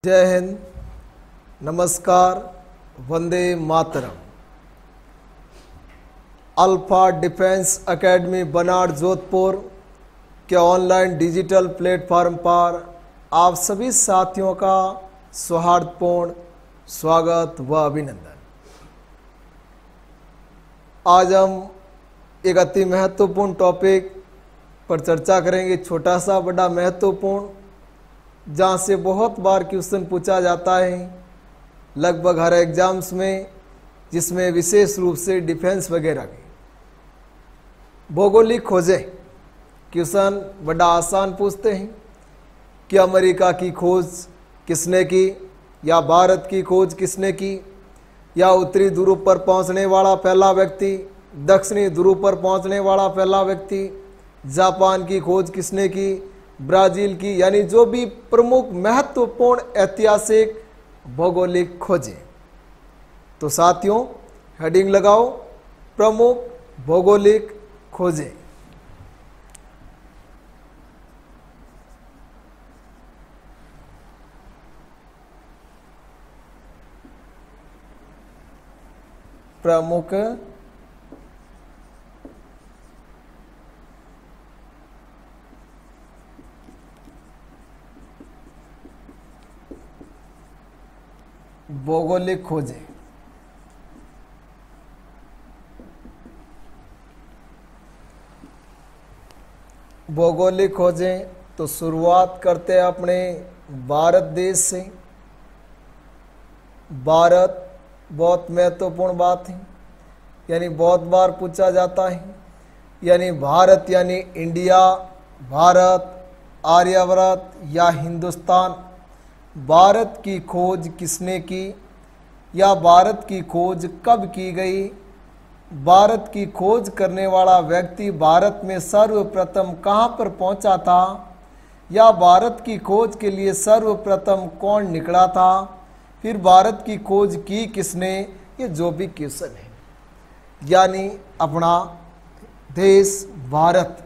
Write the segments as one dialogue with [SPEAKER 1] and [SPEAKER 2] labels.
[SPEAKER 1] जय हिंद, नमस्कार, Vande Mataram. Alpha defence academy बनाड़ जोधपुर के ऑनलाइन डिजिटल प्लेटफॉर्म पर आप सभी साथियों का सौहार्दपूर्ण स्वागत व अभिनंदन। आज हम एक अति महत्वपूर्ण टॉपिक पर चर्चा करेंगे, छोटा सा बड़ा महत्वपूर्ण, जहाँ से बहुत बार क्वेश्चन पूछा जाता है लगभग हर एग्जाम्स में, जिसमें विशेष रूप से डिफेंस वगैरह की भौगोलिक खोजें क्वेश्चन बड़ा आसान पूछते हैं कि अमेरिका की खोज किसने की, या भारत की खोज किसने की, या उत्तरी ध्रुव पर पहुंचने वाला पहला व्यक्ति, दक्षिणी ध्रुव पर पहुंचने वाला पहला व्यक्ति, जापान की खोज किसने की, ब्राजील की, यानी जो भी प्रमुख महत्वपूर्ण ऐतिहासिक भौगोलिक खोजें। तो साथियों हेडिंग लगाओ, प्रमुख भौगोलिक खोजें। प्रमुख भौगोलिक खोजें। भौगोलिक खोजें तो शुरुआत करते हैं अपने भारत देश से। भारत बहुत महत्वपूर्ण बात है, यानी बहुत बार पूछा जाता है, यानी भारत यानी इंडिया, भारत, आर्यवर्त या हिंदुस्तान। भारत की खोज किसने की, या भारत की खोज कब की गई, भारत की खोज करने वाला व्यक्ति भारत में सर्वप्रथम कहाँ पर पहुँचा था, या भारत की खोज के लिए सर्वप्रथम कौन निकला था, फिर भारत की खोज की किसने, ये जो भी क्वेश्चन है। यानी अपना देश भारत,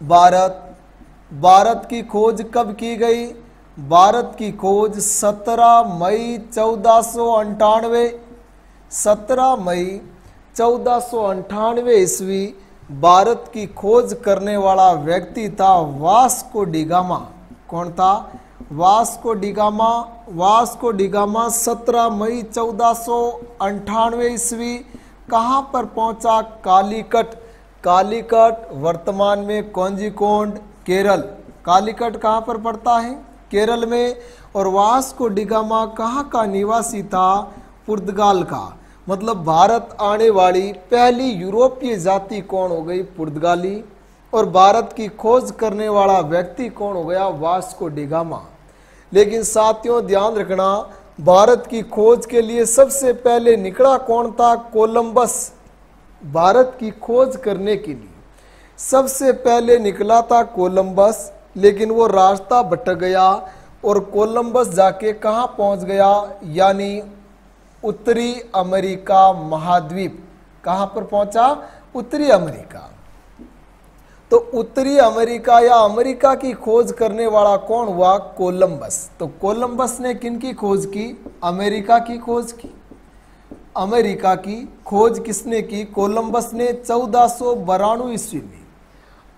[SPEAKER 1] भारत की खोज कब की गई, भारत की खोज 17 मई 1498, 17 मई 1498 ईस्वी भारत की खोज करने वाला व्यक्ति था वास्को डी गामा। कौन था? Vasco D gamma. Vasco D gamma 17 मई 1498 ईस्वी कहाँ पर पहुंचा? कालीकट। कालीकट वर्तमान में कोझिकोड, केरल। कालीकट कहाँ पर पड़ता है? केरल में। और वास्को डी गामा कहाँ का निवासी था? पुर्तगाल का। मतलब भारत आने वाली पहली यूरोपीय जाति कौन हो गई? पुर्तगाली। और भारत की खोज करने वाला व्यक्ति कौन हो गया? Vasco D gamma. लेकिन साथियों ध्यान रखना, भारत की खोज के लिए सबसे पहले निकला कौन था? कोलंबस। भारत की खोज करने के लिए सबसे पहले निकला था कोलंबस, लेकिन वो रास्ता भटक गया और कोलंबस जाके कहाँ पहुँच गया? यानी उत्तरी अमेरिका महाद्वीप। कहाँ पर पहुँचा? उत्तरी अमेरिका। तो उत्तरी अमेरिका या अमेरिका की खोज करने वाला कौन हुआ? कोलंबस। तो कोलंबस ने किनकी खोज की? अमेरिका की खोज की। अमेरिका की खोज किसने की? कोलंबस ने 1492 ईस्वी में।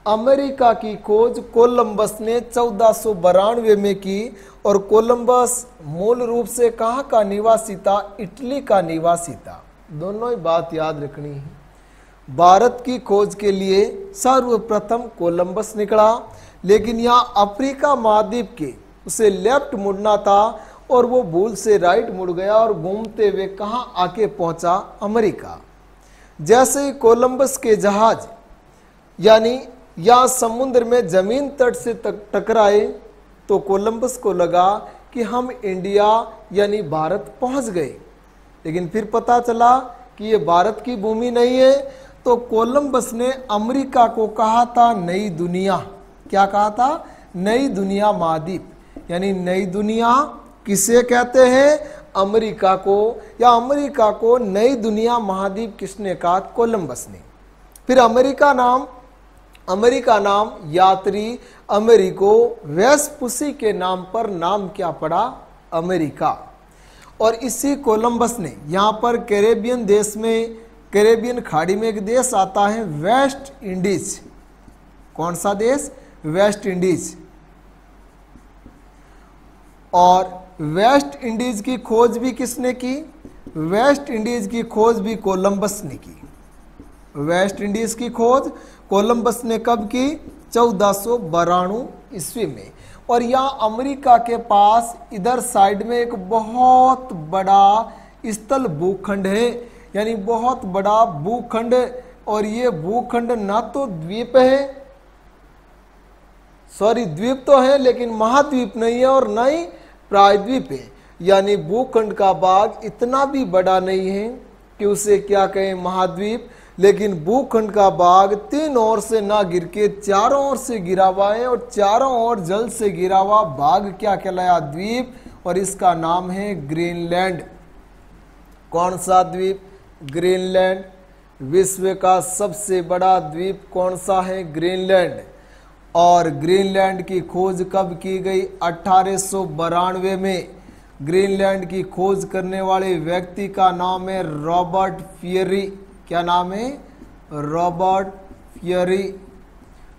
[SPEAKER 1] अमेरिका की खोज कोलंबस ने 1492 में की। और कोलंबस मूल रूप से कहाँ का निवासी था? इटली का निवासी था। दोनों ही बात याद रखनी है। भारत की खोज के लिए सर्वप्रथम कोलंबस निकला, लेकिन यहाँ अफ्रीका महाद्वीप के उसे लेफ्ट मुड़ना था और वो भूल से राइट मुड़ गया और घूमते हुए कहाँ आके पहुँचा? अमेरिका। जैसे ही कोलंबस के जहाज यानी या समुद्र में जमीन तट से टकराए तो कोलंबस को लगा कि हम इंडिया यानी भारत पहुंच गए, लेकिन फिर पता चला कि ये भारत की भूमि नहीं है। तो कोलंबस ने अमेरिका को कहा था नई दुनिया। क्या कहा था? नई दुनिया महाद्वीप। यानी नई दुनिया किसे कहते हैं? अमेरिका को। या अमेरिका को नई दुनिया महाद्वीप किसने कहा? कोलंबस ने। फिर अमेरिका नाम अमेरिका नाम यात्री अमेरिको वेस्पुसी के नाम पर नाम क्या पड़ा? अमेरिका। और इसी कोलंबस ने यहाँ पर कैरेबियन देश में, कैरेबियन खाड़ी में एक देश आता है वेस्ट इंडीज। कौन सा देश? West Indies. और वेस्ट इंडीज की खोज भी किसने की? वेस्ट इंडीज की खोज भी कोलंबस ने की। वेस्ट इंडीज की खोज कोलंबस ने कब की? 1492 ईस्वी में। और यहाँ अमेरिका के पास इधर साइड में एक बहुत बड़ा स्थल भूखंड है, यानी बहुत बड़ा भूखंड। और ये भूखंड ना तो द्वीप है, सॉरी द्वीप तो है लेकिन महाद्वीप नहीं है, और ना ही प्रायद्वीप है। यानी भूखंड का भाग इतना भी बड़ा नहीं है कि उसे क्या कहें महाद्वीप, लेकिन भूखंड का भाग 3 ओर से ना गिर के 4 ओर से गिरा हुआ है, और चारों ओर जल से गिरा हुआ भाग क्या कहलाया? द्वीप। और इसका नाम है ग्रीनलैंड। कौन सा द्वीप? ग्रीनलैंड। विश्व का सबसे बड़ा द्वीप कौन सा है? ग्रीनलैंड। और ग्रीनलैंड की खोज कब की गई? 1892 में। ग्रीनलैंड की खोज करने वाले व्यक्ति का नाम है रॉबर्ट पियरी। क्या नाम है? Robert Peary.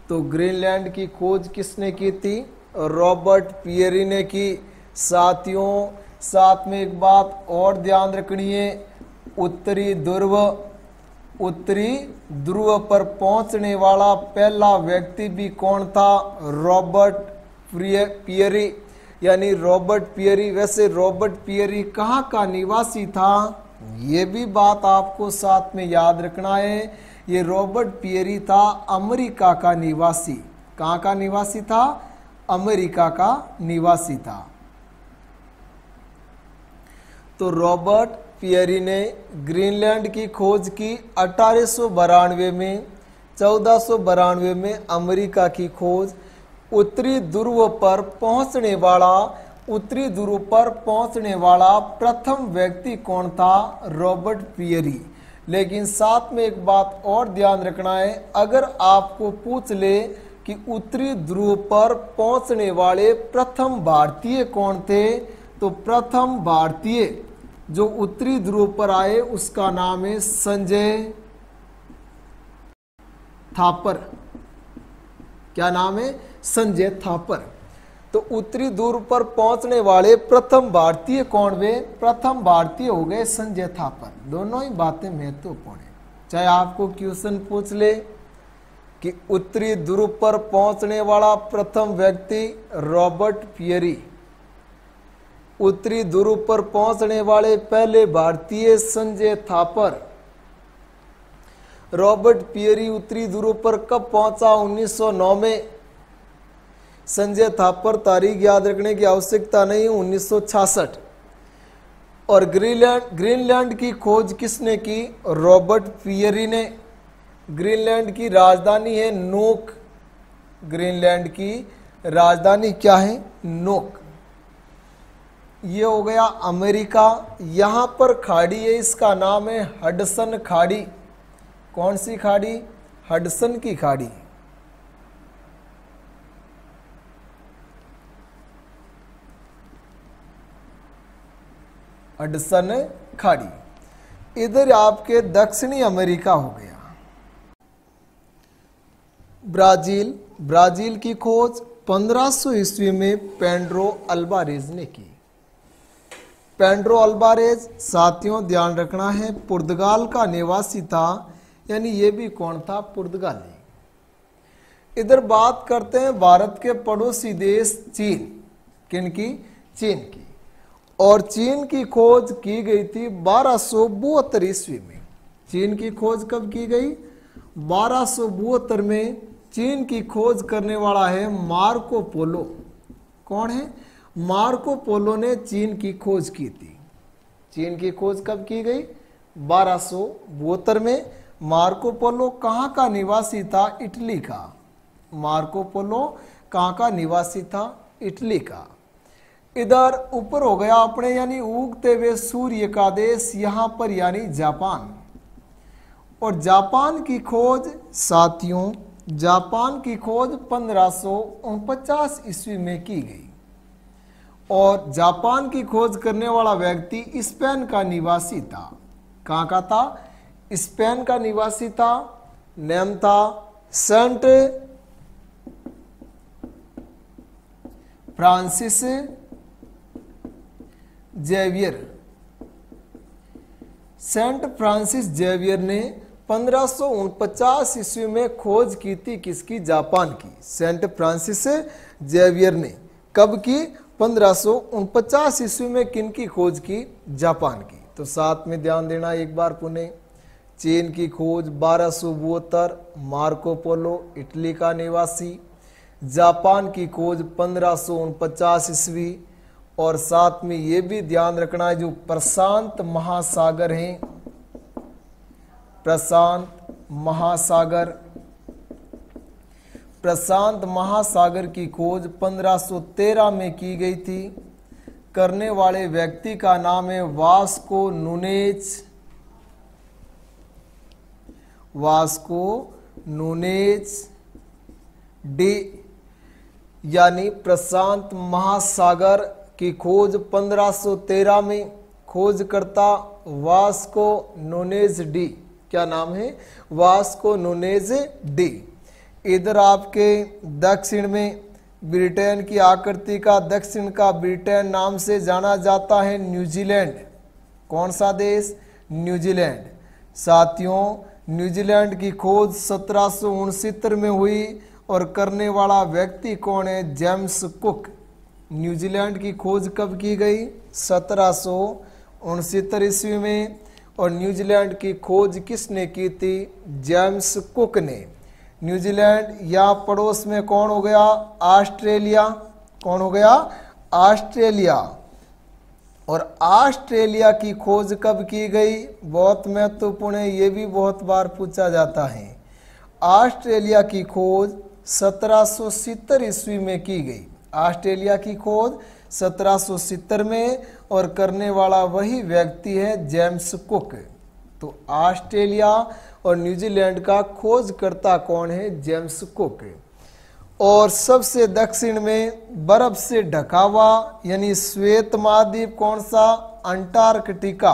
[SPEAKER 1] तो ग्रीनलैंड की खोज किसने की थी? रॉबर्ट पियरी ने की। साथियों, साथ में एक बात और ध्यान रखनी है, उत्तरी ध्रुव पर पहुंचने वाला पहला व्यक्ति भी कौन था? Robert Peary. यानी रॉबर्ट पियरी। वैसे रॉबर्ट पियरी कहाँ का निवासी था? ये भी बात आपको साथ में याद रखना है। ये रॉबर्ट पियरी था अमेरिका का निवासी। कहाँ का निवासी था? अमेरिका का निवासी था। तो रॉबर्ट पियरी ने ग्रीनलैंड की खोज की 1892 में। 1492 में अमेरिका की खोज। उत्तरी ध्रुव पर पहुंचने वाला प्रथम व्यक्ति कौन था? Robert Peary. लेकिन साथ में एक बात और ध्यान रखना है, अगर आपको पूछ ले कि उत्तरी ध्रुव पर पहुंचने वाले प्रथम भारतीय कौन थे, तो प्रथम भारतीय जो उत्तरी ध्रुव पर आए उसका नाम है संजय थापर। क्या नाम है? संजय थापर। तो उत्तरी ध्रुव पर पहुंचने वाले प्रथम भारतीय कौन हुए? प्रथम भारतीय हो गए संजय थापर। दोनों ही बातें महत्वपूर्ण है। चाहे आपको क्वेश्चन पूछ ले कि उत्तरी ध्रुव पर पहुंचने वाला प्रथम व्यक्ति रॉबर्ट पियरी, उत्तरी ध्रुव पर पहुंचने वाले पहले भारतीय संजय थापर। रॉबर्ट पियरी उत्तरी ध्रुव पर कब पहुंचा? 1909 में। संजय थापर तारीख याद रखने की आवश्यकता नहीं, 1966। और ग्रीनलैंड की खोज किसने की? रॉबर्ट पियरी ने। ग्रीनलैंड की राजधानी है नूक। ग्रीनलैंड की राजधानी क्या है? नूक। ये हो गया अमेरिका। यहाँ पर खाड़ी है, इसका नाम है हडसन खाड़ी। कौन सी खाड़ी? हडसन की खाड़ी। हडसन खाड़ी। इधर आपके दक्षिणी अमेरिका हो गया। ब्राजील की खोज 1500 ईस्वी में पेड्रो अल्वारेज ने की। पेड्रो अल्वारेज, साथियों ध्यान रखना है, पुर्तगाल का निवासी था। यानी ये भी कौन था? पुर्तगाली। इधर बात करते हैं भारत के पड़ोसी देश चीन। किनकी? चीन की। और चीन की खोज की गई थी 1272 ईस्वी में। चीन की खोज कब की गई? 1272 में। चीन की खोज करने वाला है मार्को पोलो। कौन है? मार्को पोलो ने चीन की खोज की थी। चीन की खोज कब की गई? 1272 में। मार्को पोलो कहाँ का निवासी था? इटली का। मार्को पोलो कहाँ का निवासी था? इटली का। इधर ऊपर हो गया अपने यानी उगते हुए सूर्य का देश, यहाँ पर यानी जापान। और जापान की खोज साथियों जापान की खोज 1549 ईस्वी में की गई और जापान की खोज करने वाला व्यक्ति स्पेन का निवासी था। कहाँ का था? स्पेन का निवासी था। नाम था Saint Francis Xavier. Saint Francis Xavier ने 1549 ईस्वी में खोज की थी। किसकी? जापान की। सेंट फ्रांसिस जेवियर ने कब की? 1549 ईस्वी में। किनकी खोज की? जापान की। तो साथ में ध्यान देना एक बार पुनः। चीन की खोज 1272, मार्को पोलो इटली का निवासी। जापान की खोज 1549 ईस्वी। और साथ में ये भी ध्यान रखना है जो प्रशांत महासागर है, प्रशांत महासागर की खोज 1513 में की गई थी। करने वाले व्यक्ति का नाम है वास्को नूनेज डी, यानी प्रशांत महासागर की खोज 1513 में। खोजकर्ता वास्को नूनेज डी। क्या नाम है? Vasco Nunez D. इधर आपके दक्षिण में ब्रिटेन की आकृति का दक्षिण का ब्रिटेन नाम से जाना जाता है न्यूजीलैंड। कौन सा देश? न्यूजीलैंड। साथियों, न्यूजीलैंड की खोज 1769 में हुई और करने वाला व्यक्ति कौन है? James cook. न्यूजीलैंड की खोज कब की गई? 1769 ईस्वी में। और न्यूजीलैंड की खोज किसने की थी? जेम्स कुक ने। न्यूजीलैंड या पड़ोस में कौन हो गया? ऑस्ट्रेलिया। कौन हो गया? ऑस्ट्रेलिया। और ऑस्ट्रेलिया की खोज कब की गई? बहुत महत्वपूर्ण है, ये भी बहुत बार पूछा जाता है। ऑस्ट्रेलिया की खोज 1770 ईस्वी में की गई। ऑस्ट्रेलिया की खोज 1770 में और करने वाला वही व्यक्ति है जेम्स कुक। तो ऑस्ट्रेलिया और न्यूजीलैंड का खोजकर्ता कौन है? James cook. और सबसे दक्षिण में बर्फ से ढका हुआ यानी श्वेत महाद्वीप कौन सा? अंटार्कटिका।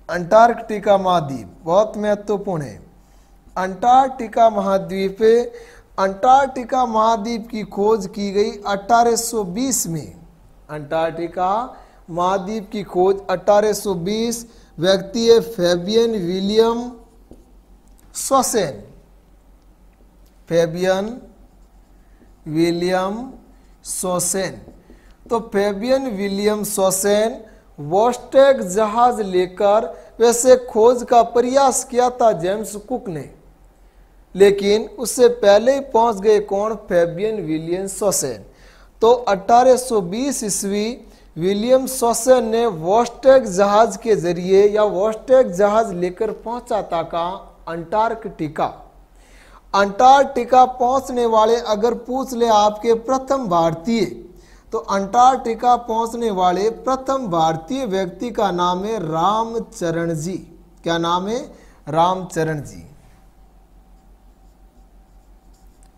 [SPEAKER 1] अंटार्कटिका महाद्वीप बहुत महत्वपूर्ण है। अंटार्कटिका महाद्वीप अंटार्कटिका महाद्वीप की खोज की गई 1820 में। अंटार्कटिका महाद्वीप की खोज 1820। व्यक्ति है फैबियन विलियम शोसेन। फैबियन विलियम शोसेन। तो फैबियन विलियम शोसेन वोस्टेक जहाज लेकर वैसे खोज का प्रयास किया था जेम्स कुक ने, लेकिन उससे पहले ही पहुंच गए कौन? फैबियन विलियम शोसेन। तो 1820 ईस्वी विलियम शोसेन ने वोस्टेक जहाज के जरिए या वोस्टेक जहाज लेकर पहुंचा था कहाँ? अंटार्कटिका। अंटार्कटिका पहुंचने वाले अगर पूछ ले आपके प्रथम भारतीय, तो अंटार्कटिका पहुंचने वाले प्रथम भारतीय व्यक्ति का नाम है रामचरण जी। क्या नाम है? रामचरण जी।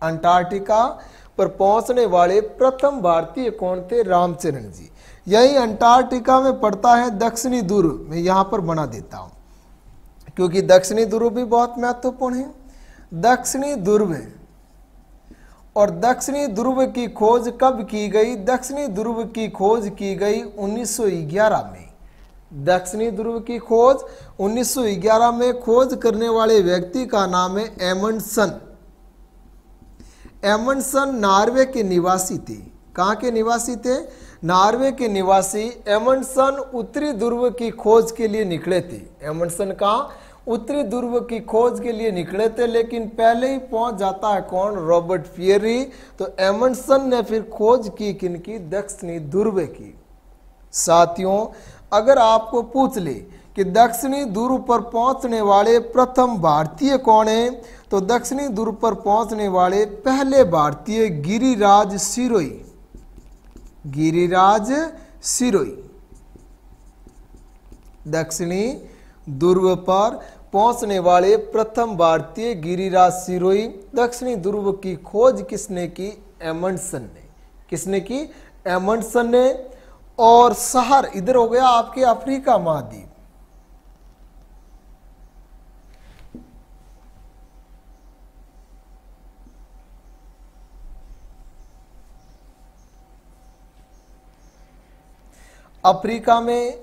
[SPEAKER 1] अंटार्कटिका पर पहुंचने वाले प्रथम भारतीय कौन थे? रामचरण जी। यही अंटार्कटिका में पड़ता है दक्षिणी ध्रुव। मैं यहां पर बना देता हूं क्योंकि दक्षिणी ध्रुव भी बहुत महत्वपूर्ण है। दक्षिणी ध्रुव और दक्षिणी ध्रुव की खोज कब की गई? दक्षिणी ध्रुव की खोज की गई 1911 में। दक्षिणी ध्रुव की खोज 1911 में। खोज करने वाले व्यक्ति का नाम है एमंडसन। एमंडसन नॉर्वे के निवासी थे। कहाँ के निवासी थे? नॉर्वे के निवासी। एमंडसन उत्तरी ध्रुव की खोज के लिए निकले थे। एमंडसन कहाँ? उत्तरी ध्रुव की खोज के लिए निकले थे, लेकिन पहले ही पहुंच जाता है कौन? Robert Peary. तो एमंडसन ने फिर खोज की किनकी? दक्षिणी ध्रुव की। साथियों, अगर आपको पूछ ले कि दक्षिणी ध्रुव पर पहुंचने वाले प्रथम भारतीय कौन है, तो दक्षिणी ध्रुव पर पहुंचने वाले पहले भारतीय गिरिराज सिरोही। गिरिराज सिरोही दक्षिणी ध्रुव पर पहुंचने वाले प्रथम भारतीय गिरिराज सिरोही। दक्षिणी ध्रुव की खोज किसने की? एमंडसन ने। किसने की? एमंडसन ने। और शहर इधर हो गया आपके अफ्रीका महाद्वीप। अफ्रीका में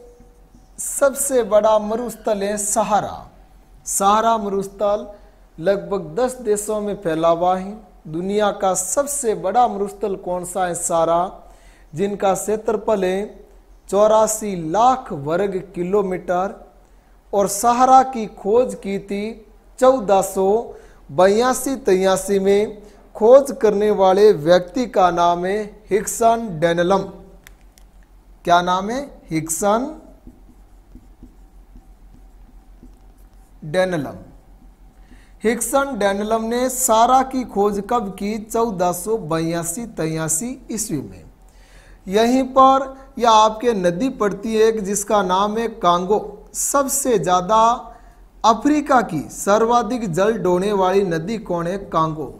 [SPEAKER 1] सबसे बड़ा मरुस्थल है सहारा। सहारा मरुस्थल लगभग 10 देशों में फैला हुआ है। दुनिया का सबसे बड़ा मरुस्थल कौन सा है? सहारा, जिनका क्षेत्रफल है 84 लाख वर्ग किलोमीटर। और सहारा की खोज की थी 1482-83 में। खोज करने वाले व्यक्ति का नाम है हिक्सन डैनलम। क्या नाम है? हिक्सन डैनलम। हिक्सन डैनलम ने सहारा की खोज कब की? 1482-83 ईस्वी में। यहीं पर यह आपके नदी पड़ती है जिसका नाम है कांगो। सबसे ज्यादा अफ्रीका की सर्वाधिक जल ढोने वाली नदी कौन है? कांगो।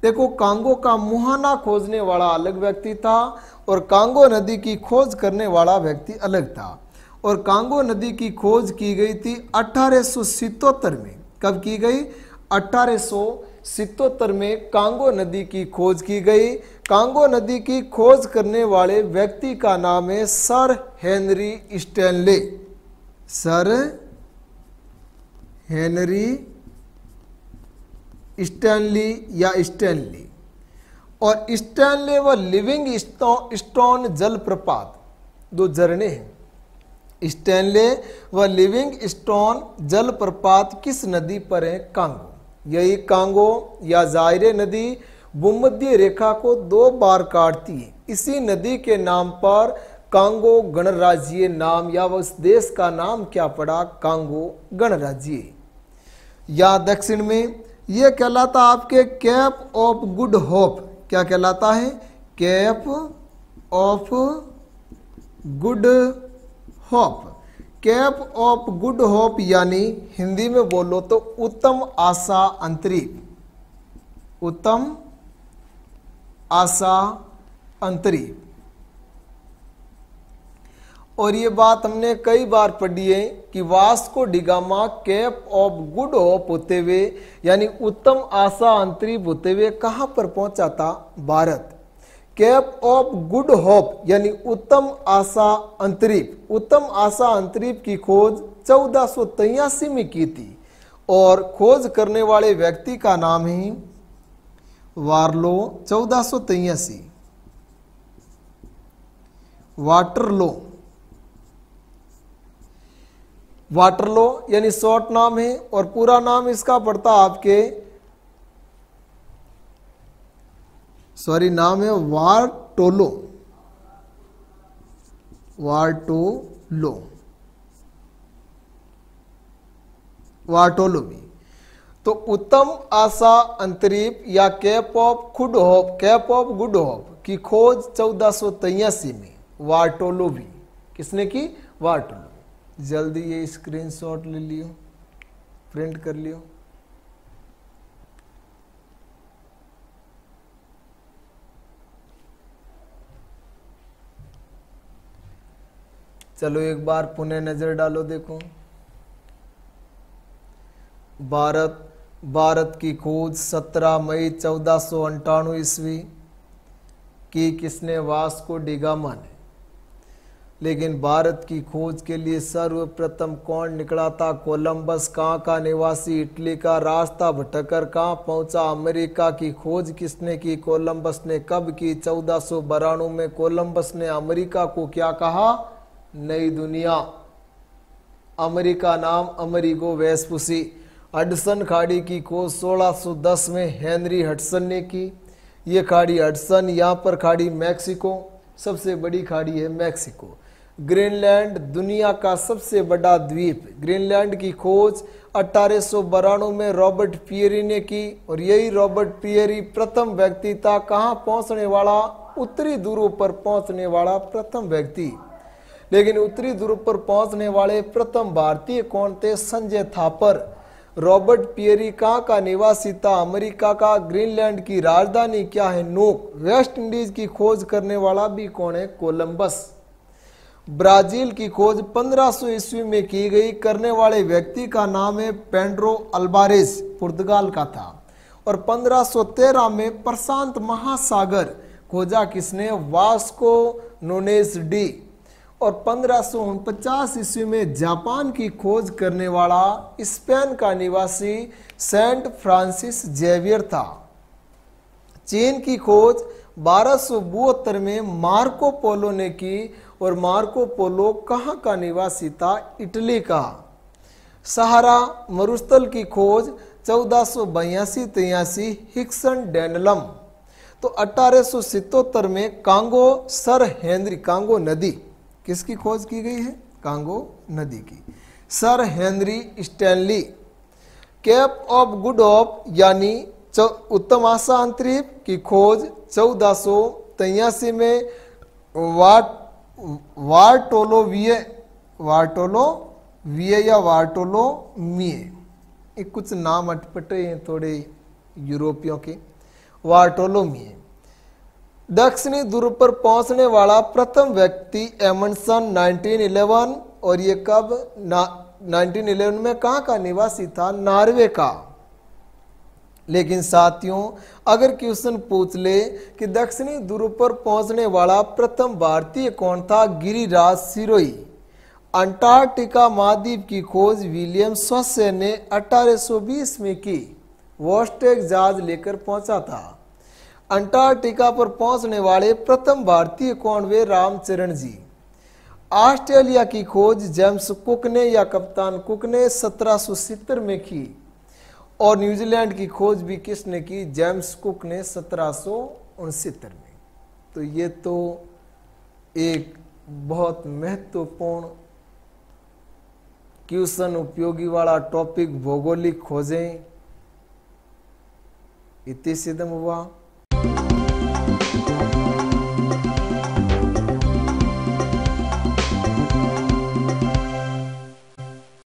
[SPEAKER 1] देखो, कांगो का मुहाना खोजने वाला अलग व्यक्ति था और कांगो नदी की खोज करने वाला व्यक्ति अलग था। और कांगो नदी की खोज की गई थी 1877 में। कब की गई? 1877 में कांगो नदी की खोज की गई। कांगो नदी की खोज करने वाले व्यक्ति का नाम है sir Henry Stanley. Sir Henry Stanley या स्टैनली। और स्टैनले व लिविंग स्टोन जलप्रपात, दो झरने हैं। स्टैनले व लिविंग स्टोन जलप्रपात किस नदी पर है? कांगो। यही कांगो या जायरे नदी भूमध्य रेखा को 2 बार काटती है। इसी नदी के नाम पर कांगो गणराज्य नाम या उस देश का नाम क्या पड़ा? कांगो गणराज्य। या दक्षिण में यह कहलाता आपके कैप ऑफ गुड होप। क्या कहलाता है? Cap of Good hope. Cap of Good Hope यानी हिंदी में बोलो तो उत्तम आशा अंतरीप। उत्तम आशा अंतरीप। और ये बात हमने कई बार पढ़ी है कि Vasco da Gama cap of Good hope होते हुए यानी उत्तम आशा अंतरीप होते हुए कहां पर पहुंचा था? Bharat. Cap of Good Hope यानी उत्तम आशा अंतरीप। उत्तम आशा अंतरीप की खोज 1483 में की थी और खोज करने वाले व्यक्ति का नाम है वार्लो। 1483। वाटरलो। वाटरलो यानी शॉर्ट नाम है और पूरा नाम इसका पड़ता आपके नाम है वार्टोलो। वार्टोलो। वार्टोलो भी। तो उत्तम आशा अंतरीप या cap of Good hope, cap of Good hope की खोज 1483 में वार्टोलो भी। किसने की? वार्टोलो। जल्दी ये स्क्रीनशॉट ले लियो, प्रिंट कर लियो। चलो एक बार पुनः नजर डालो। देखो, भारत की खोज 17 मई 1498 ईस्वी की किसने? वास्को डिगामा ने। लेकिन भारत की खोज के लिए सर्वप्रथम कौन निकला था? कोलंबस। कहाँ का निवासी? इटली का। रास्ता भटकर कहाँ पहुंचा? अमेरिका की खोज किसने की? कोलंबस ने। कब की? 1492 में। कोलंबस ने अमेरिका को क्या कहा? नई दुनिया। अमेरिका नाम अमेरिगो वेस्पुसी। हडसन खाड़ी की खोज 1610 में हेनरी हडसन ने की। ये खाड़ी हडसन, यहाँ पर खाड़ी मैक्सिको, सबसे बड़ी खाड़ी है मैक्सिको। ग्रीनलैंड दुनिया का सबसे बड़ा द्वीप। ग्रीनलैंड की खोज 1892 में रॉबर्ट पियरी ने की और यही रॉबर्ट पियरी प्रथम व्यक्ति था कहाँ पहुंचने वाला? उत्तरी ध्रुव पर पहुंचने वाला प्रथम व्यक्ति। लेकिन उत्तरी ध्रुव पर पहुंचने वाले प्रथम भारतीय कौन थे? संजय थापर। रॉबर्ट पियरी कहाँ का निवासी था? अमेरिका का। ग्रीनलैंड की राजधानी क्या है? नूक। वेस्ट इंडीज की खोज करने वाला भी कौन है? कोलंबस। ब्राजील की खोज 1500 ईस्वी में की गई, करने वाले व्यक्ति का नाम है पेड्रो अल्वारेज, पुर्तगाल का था। और 1513 में प्रशांत महासागर खोजा किसने? Vasco Nunez de. और 1549 ईस्वी में जापान की खोज करने वाला स्पेन का निवासी सेंट फ्रांसिस जेवियर था। चीन की खोज 1272 में मार्को पोलो ने की, और मार्को पोलो कहाँ का निवासी था? इटली का। सहारा मरुस्थल की खोज 1482-83 हिक्सन डेनलम। तो 1877 में कांगो सर हेनरी, कांगो नदी किसकी खोज की गई है? कांगो नदी की। Sir Henry Stanley. Cape of Good Hope यानी उत्तम आशा अंतरिक्ष की खोज 1483 में वार्टोलोविये या वार्टोलोमिये, ये कुछ नाम अटपटे हैं थोड़े यूरोपियों के। वार्टोलोमिये। दक्षिणी ध्रुव पर पहुंचने वाला प्रथम व्यक्ति एमंडसन 1911, और ये कब? 1911 में कहाँ का निवासी था? नॉर्वे का। लेकिन साथियों, अगर क्वेश्चन पूछ ले कि दक्षिणी ध्रुव पर पहुंचने वाला प्रथम भारतीय कौन था? गिरिराज सिरोही। अंटार्कटिका महाद्वीप की खोज विलियम स्वस्य ने 1820 में की, वोस्टेक जहाज लेकर पहुंचा था। अंटार्कटिका पर पहुंचने वाले प्रथम भारतीय कौन? वे रामचरण जी। ऑस्ट्रेलिया की खोज जेम्स कुक ने या कप्तान कुक ने 1770 में की, और न्यूजीलैंड की खोज भी किसने की? जेम्स कुक ने 1769 में। तो ये तो एक बहुत महत्वपूर्ण क्वेश्चन, उपयोगी वाला टॉपिक भौगोलिक खोजें इति सिद्धम हुआ।